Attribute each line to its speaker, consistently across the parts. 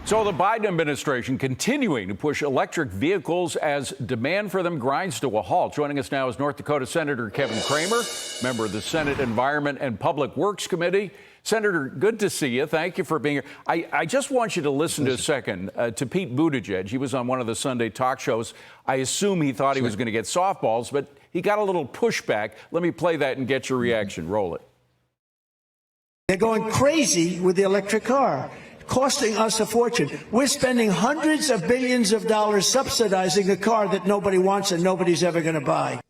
Speaker 1: So the Biden administration continuing to push electric vehicles as demand for them grinds to a halt. Joining us now is North Dakota Senator Kevin Cramer, member of the Senate Environment and Public Works Committee. Senator, good to see you. Thank you for being here. I just want you to listen to a second to Pete Buttigieg. He was on one of the Sunday talk shows. I assume he thought he was going to get softballs, but he got a little pushback. Let me play that and get your reaction. Roll it.
Speaker 2: They're going crazy with the electric car, costing us a fortune. We're spending hundreds of billions of dollars subsidizing a car that nobody wants and nobody's ever going to buy.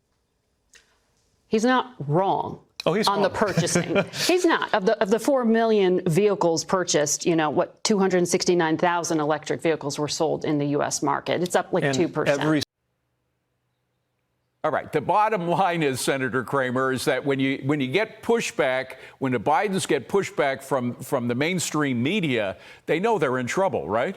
Speaker 3: He's not wrong.
Speaker 1: He's
Speaker 3: on
Speaker 1: wrong.
Speaker 3: The purchasing. He's not. Of the 4 million vehicles purchased, 269,000 electric vehicles were sold in the U.S. market. It's up like 2%.
Speaker 1: All right. The bottom line is, Senator Cramer, is that when you get pushback, when the Bidens get pushback from the mainstream media, they know they're in trouble, right?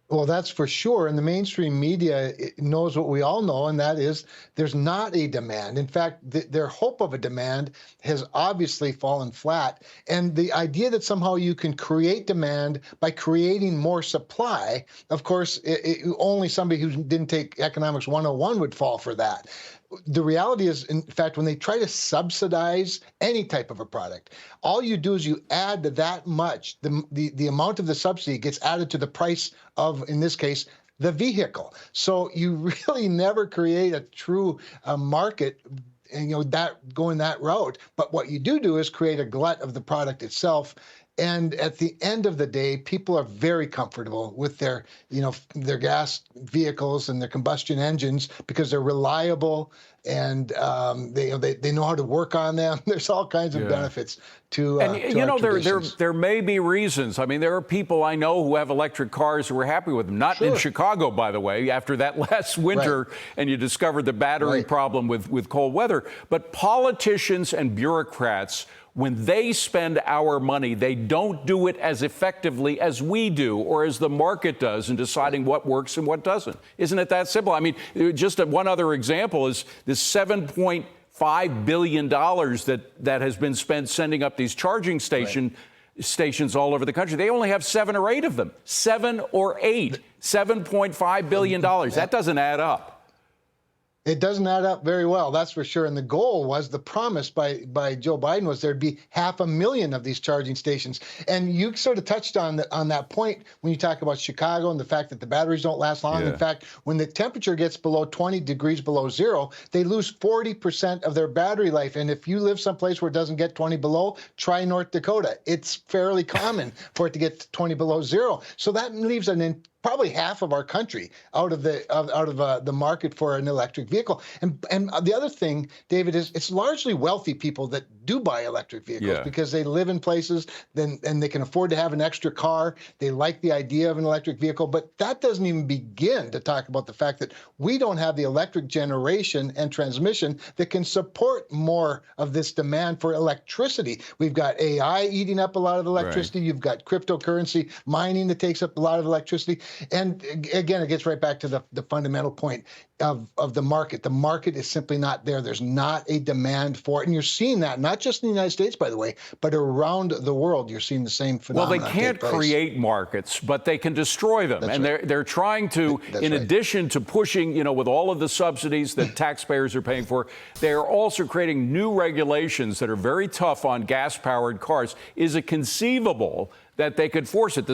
Speaker 4: Well, that's for sure. And the mainstream media knows what we all know, and that is there's not a demand. In fact, their hope of a demand has obviously fallen flat. And the idea that somehow you can create demand by creating more supply, of course, only somebody who didn't take Economics 101 would fall for that. The reality is, in fact, when they try to subsidize any type of a product, all you do is you add that much. The amount of the subsidy gets added to the price of, in this case, the vehicle. So you really never create a true market, and that going that route. But what you do is create a glut of the product itself. And at the end of the day, people are very comfortable with their gas vehicles and their combustion engines because they're reliable and they know how to work on them. There's all kinds of benefits to
Speaker 1: there may be reasons. I mean, there are people I know who have electric cars who are happy with them. Not in Chicago, by the way, after that last winter, and you discovered the battery problem with cold weather. But politicians and bureaucrats, when they spend our money, they don't do it as effectively as we do or as the market does in deciding what works and what doesn't. Isn't it that simple? I mean, just one other example is this $7.5 billion that has been spent sending up these charging stations all over the country. They only have 7 or 8 of them. 7 or 8. $7.5 billion. That doesn't add up.
Speaker 4: It doesn't add up very well, that's for sure. And the goal was, the promise by Joe Biden was there'd be 500,000 of these charging stations. And you sort of touched on that point when you talk about Chicago and the fact that the batteries don't last long. In fact, when the temperature gets below 20 degrees below zero, they lose 40% of their battery life. And if you live someplace where it doesn't get 20 below, try North Dakota. It's fairly common for it to get 20 below zero. So that leaves probably half of our country out of the market for an electric vehicle. And the other thing, David, is it's largely wealthy people that do buy electric vehicles because they live in places and they can afford to have an extra car. They like the idea of an electric vehicle, but that doesn't even begin to talk about the fact that we don't have the electric generation and transmission that can support more of this demand for electricity. We've got AI eating up a lot of electricity. You've got cryptocurrency mining that takes up a lot of electricity. And again, it gets right back to the fundamental point of the market. The market is simply not there. There's not a demand for it. And you're seeing that not just in the United States, by the way, but around the world. You're seeing the same phenomenon.
Speaker 1: Well, they can't create markets, but they can destroy them. And they're trying to, in addition to pushing, with all of the subsidies that taxpayers are paying for, they are also creating new regulations that are very tough on gas-powered cars. Is it conceivable that they could force it?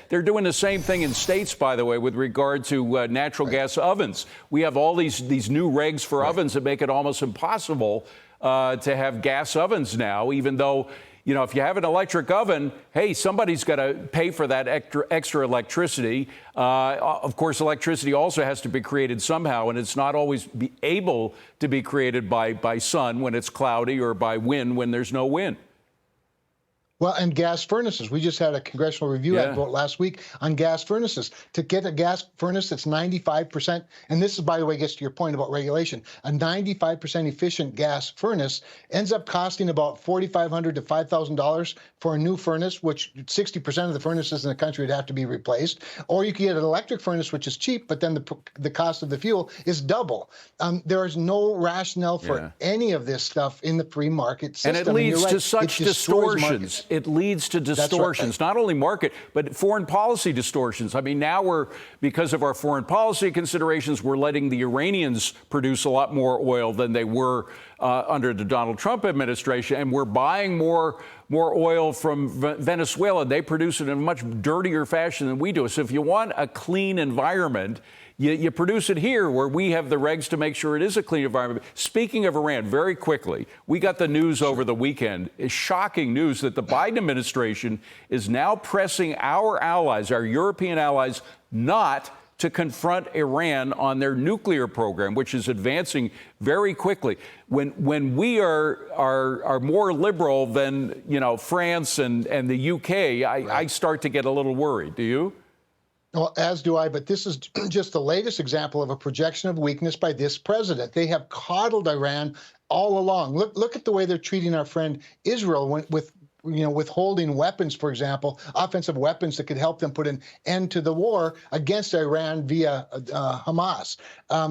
Speaker 1: They're doing the same thing in states, by the way, with regard to natural gas ovens. We have all these new regs for ovens that make it almost impossible to have gas ovens now, even though, if you have an electric oven, hey, somebody's got to pay for that extra electricity. Of course, electricity also has to be created somehow, and it's not always able to be created by sun when it's cloudy or by wind when there's no wind.
Speaker 4: Well, and gas furnaces. We just had a congressional review vote last week on gas furnaces. To get a gas furnace that's 95%, and this is, by the way, gets to your point about regulation, a 95% efficient gas furnace ends up costing about $4,500 to $5,000 for a new furnace, which 60% of the furnaces in the country would have to be replaced. Or you can get an electric furnace, which is cheap, but then the cost of the fuel is double. There is no rationale for any of this stuff in the free market system.
Speaker 1: And it leads to such distortions. it leads to distortions, not only market, but foreign policy distortions. I mean, now because of our foreign policy considerations, we're letting the Iranians produce a lot more oil than they were under the Donald Trump administration, and we're buying more oil from Venezuela. They produce it in a much dirtier fashion than we do. So if you want a clean environment, you produce it here where we have the regs to make sure it is a clean environment. Speaking of Iran, very quickly, we got the news over the weekend. It's shocking news that the Biden administration is now pressing our allies, our European allies, not to confront Iran on their nuclear program, which is advancing very quickly. When we are more liberal than France and the UK, I start to get a little worried. Do you?
Speaker 4: Well, as do I, but this is just the latest example of a projection of weakness by this president. They have coddled Iran all along. Look at the way they're treating our friend Israel with withholding weapons, for example, offensive weapons that could help them put an end to the war against Iran via Hamas.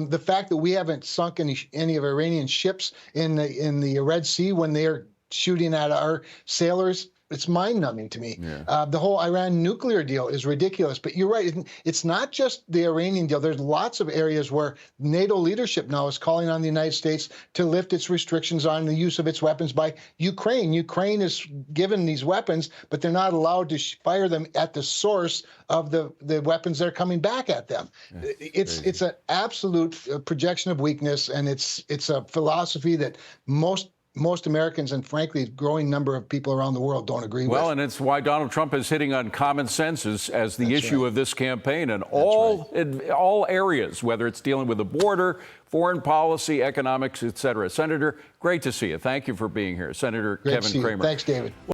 Speaker 4: The fact that we haven't sunk any of Iranian ships in the Red Sea when they're shooting at our sailors, it's mind-numbing to me. Yeah. The whole Iran nuclear deal is ridiculous. But you're right. It's not just the Iranian deal. There's lots of areas where NATO leadership now is calling on the United States to lift its restrictions on the use of its weapons by Ukraine. Ukraine is given these weapons, but they're not allowed to fire them at the source of the weapons that are coming back at them. Yeah, it's an absolute projection of weakness, and it's a philosophy that most Americans and, frankly, a growing number of people around the world don't agree with.
Speaker 1: Well, and it's why Donald Trump is hitting on common sense as the issue of this campaign in all areas, whether it's dealing with the border, foreign policy, economics, et cetera. Senator, great to see you. Thank you for being here. Senator Kevin Cramer.
Speaker 4: Thanks, David.